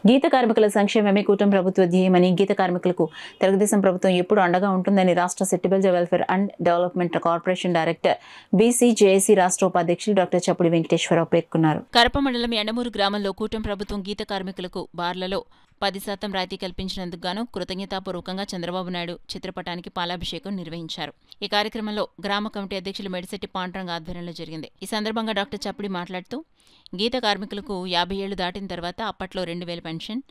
గీత కార్మికుల సంక్షేమమే కూటమి ప్రభుత్వ ధ్యేయమని, గీత కార్మికులకు తెలుగుదేశం ప్రభుత్వం ఎప్పుడు అండగా ఉంటుందని రాష్ట్ర Settibalija welfare and development corporation director BCJAC రాష్ట్ర ఉపాధ్యక్షులు డాక్టర్ చప్పుడి వెంకటేశ్వరరావు పేర్కొన్నారు. కరప మండలం ఎండమూరు గ్రామంలో కూటమి ప్రభుత్వం గీత కార్మికులకు బార్లలో 10% రాయితీ కల్పించినందుకు గాను కృతజ్ఞతాపూర్వకంగా చంద్రబాబు నాయుడు చిత్రపటానికి పాలాభిషేకం నిర్వహించారు. ఈ కార్యక్రమంలో గ్రామ కమిటీ అధ్యక్షులు మెడిశెట్టి పాండురంగ ఆధ్వర్యంలో జరిగింది. ఈ సందర్భంగా డాక్టర్ చప్పుడి మాట్లాడుతూ, గీత కార్మికులకు 50 ఏళ్లు దాటిన తర్వాత అప్పట్లో 2000 పెన్షన్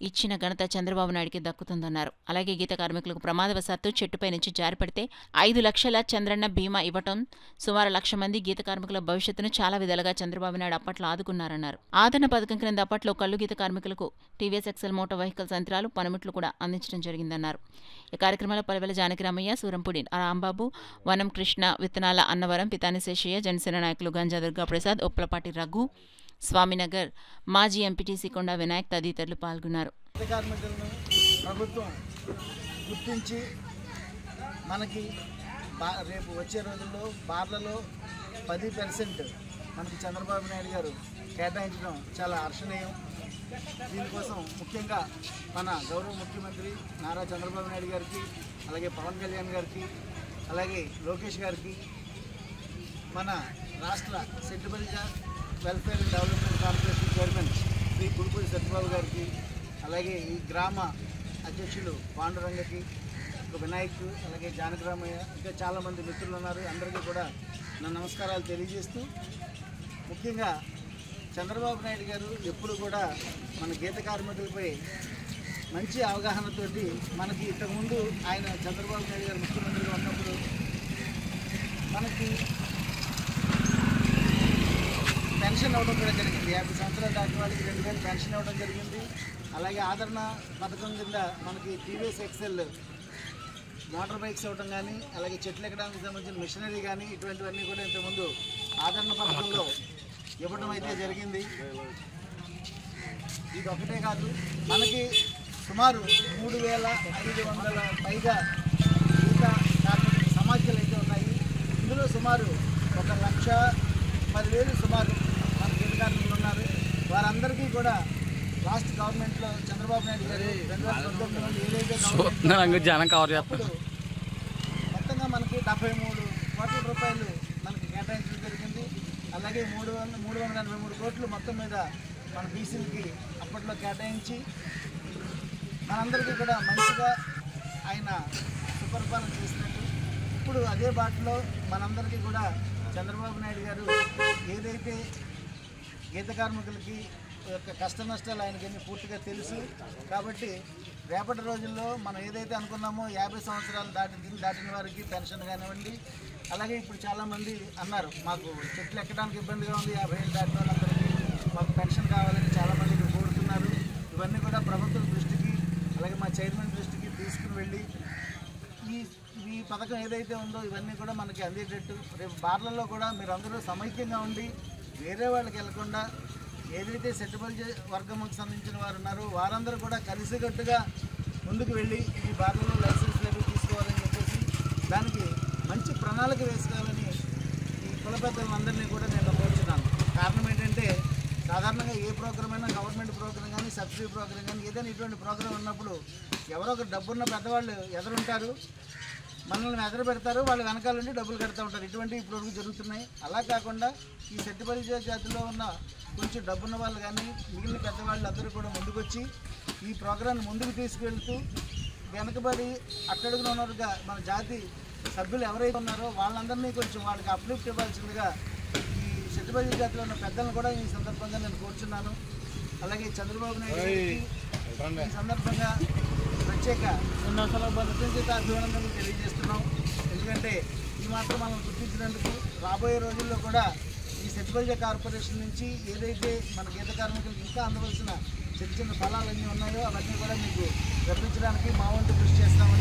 ఇచ్చిన ఘనత చంద్రబాబు నాయుడికి దక్కుతుందన్నారు. అలాగే గీత కార్మికులకు ప్రమాదవశాత్తు చెట్టుపై నుంచి జారిపడితే 5 లక్షల చంద్రన్న బీమా ఇవ్వటం, సుమారు 1,00,000 మంది గీత కార్మికుల భవిష్యత్తును చాలా విధాలుగా చంద్రబాబు నాయుడు అప్పట్లో ఆదుకున్నారన్నారు. ఆదరణ పథకం క్రింద అప్పట్లో కళ్ళు గీత కార్మికులకు టీవీఎస్ ఎక్సెల్ మోటార్ వెహికల్స్ యంత్రాలు, పనిముట్లు కూడా అందించడం జరిగిందన్నారు. ఈ కార్యక్రమంలో పలివెల జానకిరామయ్య, సూరంపూడి రాంబాబు, వనం కృష్ణ, విత్తనాల అన్నవరం, పితాని శేషయ్య, జనసేన నాయకులు గంజా దుర్గాప్రసాద్, ఉప్పలపాటి రఘు, స్వామినగర్ మాజీ ఎంపీటీసీ కొండా వినాయక్ తదితరులు పాల్గొన్నారు. కార్మికులను ప్రభుత్వం గుర్తించి మనకి రేపు వచ్చే రోజుల్లో బార్లలో 10% మనకి చంద్రబాబు నాయుడు గారు కేటాయించడం చాలా హర్షణీయం. దీనికోసం ముఖ్యంగా మన గౌరవ ముఖ్యమంత్రి నారా చంద్రబాబు నాయుడు గారికి, అలాగే పవన్ కళ్యాణ్ గారికి, అలాగే లోకేష్ గారికి, మన రాష్ట్ర Settibalija welfare and development corporation chairman Shri Kurupudi Satyababu గారికి, అలాగే ఈ గ్రామ అధ్యక్షులు పాండురంగకి, వినాయక్, అలాగే జానకిరామయ్య, ఇంకా చాలామంది మిత్రులు ఉన్నారు. అందరికీ కూడా నా నమస్కారాలు తెలియజేస్తూ, ముఖ్యంగా చంద్రబాబు నాయుడు గారు ఎప్పుడు కూడా మన గీత కార్మికులపై మంచి అవగాహనతోటి మనకి ఇంతకుముందు ఆయన చంద్రబాబు నాయుడు గారు ముఖ్యమంత్రిగా ఉన్నప్పుడు మనకి పెన్షన్ ఇవ్వడం కూడా జరిగింది. 50 సంవత్సరాలు దాటిన వాళ్ళకి 2000 పెన్షన్ ఇవ్వడం జరిగింది. అలాగే ఆదరణ పథకం కింద మనకి టీవీఎస్ ఎక్సెల్ మోటార్ బైక్స్ ఇవ్వడం కానీ, అలాగే చెట్లు ఎక్కడానికి సంబంధించిన మిషనరీ కానీ, ఇటువంటివన్నీ కూడా ఇంతకుముందు ఆదరణ పథకంలో ఇవ్వడం అయితే జరిగింది. ఇది ఒకటే కాదు, మనకి సుమారు 3500 పైగా గీత కార్మిక సమాఖ్యలు అయితే ఉన్నాయి. ఇందులో సుమారు 1,10,10,000 సుమారు మన గీత కార్మికులు ఉన్నారు. వారందరికీ కూడా లాస్ట్ గవర్నమెంట్లో చంద్రబాబు నాయుడు గారు 2019 ఏదైతే మొత్తంగా మనకి 73 కోట్ల రూపాయలు మనకి కేటాయించడం జరిగింది. అలాగే 383 కోట్లు మొత్తం మీద మన బీసీలకి అప్పట్లో కేటాయించి మనందరికీ కూడా మంచిగా ఆయన సుపరిపాలన చేసినట్టు ఇప్పుడు అదే బాటలో మనందరికీ కూడా చంద్రబాబు నాయుడు గారు ఏదైతే గీత కార్మికులకి యొక్క కష్ట నష్టాలు ఆయనకన్నీ పూర్తిగా తెలుసు. కాబట్టి రేపటి రోజుల్లో మనం ఏదైతే అనుకున్నామో 50 సంవత్సరాలు దాటిన వారికి పెన్షన్ కానివ్వండి, అలాగే ఇప్పుడు చాలామంది అన్నారు మాకు చెట్లు ఎక్కడానికి ఇబ్బందిగా ఉంది, 50 ఏళ్ళు దాటిన వాళ్ళందరికీ మాకు పెన్షన్ కావాలని చాలామంది ఇక్కడ కోరుతున్నారు. ఇవన్నీ కూడా ప్రభుత్వం దృష్టికి, అలాగే మా చైర్మన్ దృష్టికి తీసుకుని వెళ్ళి ఈ పథకం ఏదైతే ఉందో ఇవన్నీ కూడా మనకి అందేటట్టు రేపు బార్లలో కూడా మీరు అందరూ సమైక్యంగా ఉండి వేరే వాళ్ళకి వెళ్లకుండా ఏదైతే సెట్టిబల్జ వర్గంకి సంబంధించిన వారు ఉన్నారో వారందరూ కూడా కలిసికట్టుగా ముందుకు వెళ్ళి ఈ బార్లలో లైసెన్స్ అవి తీసుకోవాలని చెప్పేసి దానికి మంచి ప్రణాళిక వేసుకోవాలని ఈ కుల పెద్దలందరినీ కూడా నేను కోరుచున్నాను. కారణం ఏంటంటే సాధారణంగా ఏ ప్రోగ్రామ్ అయినా గవర్నమెంట్ ప్రోగ్రామ్ కానీ, సబ్సిడీ ప్రోగ్రామ్ కానీ, ఏదైనా ఇటువంటి ప్రోగ్రామ్ ఉన్నప్పుడు ఎవరో ఒక డబ్బున్న పెద్దవాళ్ళు ఎదురుంటారు, మనల్ని ఎదురు పెడతారు, వాళ్ళు వెనకాల నుండి డబ్బులు కడుతూ ఉంటారు. ఇటువంటి ఇప్పుడు జరుగుతున్నాయి. అలా కాకుండా ఈ సెట్టిబల్జ జాతిలో ఉన్న కొంచెం డబ్బున్న వాళ్ళు కానీ మిగిలిన పెద్దవాళ్ళు అందరూ కూడా ముందుకొచ్చి ఈ ప్రోగ్రాన్ని ముందుకు తీసుకువెళ్తూ వెనకబడి అట్టడుగున ఉన్నట్టుగా మన జాతి సభ్యులు ఎవరైతే ఉన్నారో వాళ్ళందరినీ కొంచెం వాళ్ళకి అప్లిఫ్ట్ ఇవ్వాల్సిందిగా ఈ సెట్టిబల్జ జాతిలో ఉన్న పెద్దలను కూడా ఈ సందర్భంగా నేను కోరుచున్నాను. అలాగే చంద్రబాబు నాయుడు ఈ సందర్భంగా ప్రత్యేక అభినందనలు తెలియజేస్తున్నాం. ఎందుకంటే ఈ మాత్రం మనం గుర్తించినందుకు రాబోయే రోజుల్లో కూడా ఈ సెట్టిబల్జ కార్పొరేషన్ నుంచి ఏదైతే మన గీత కార్మికులకు ఇంకా అందవలసిన చిన్న చిన్న ఫలాలన్నీ ఉన్నాయో అవన్నీ కూడా మీకు రప్పించడానికి మా వంతు కృషి చేస్తామని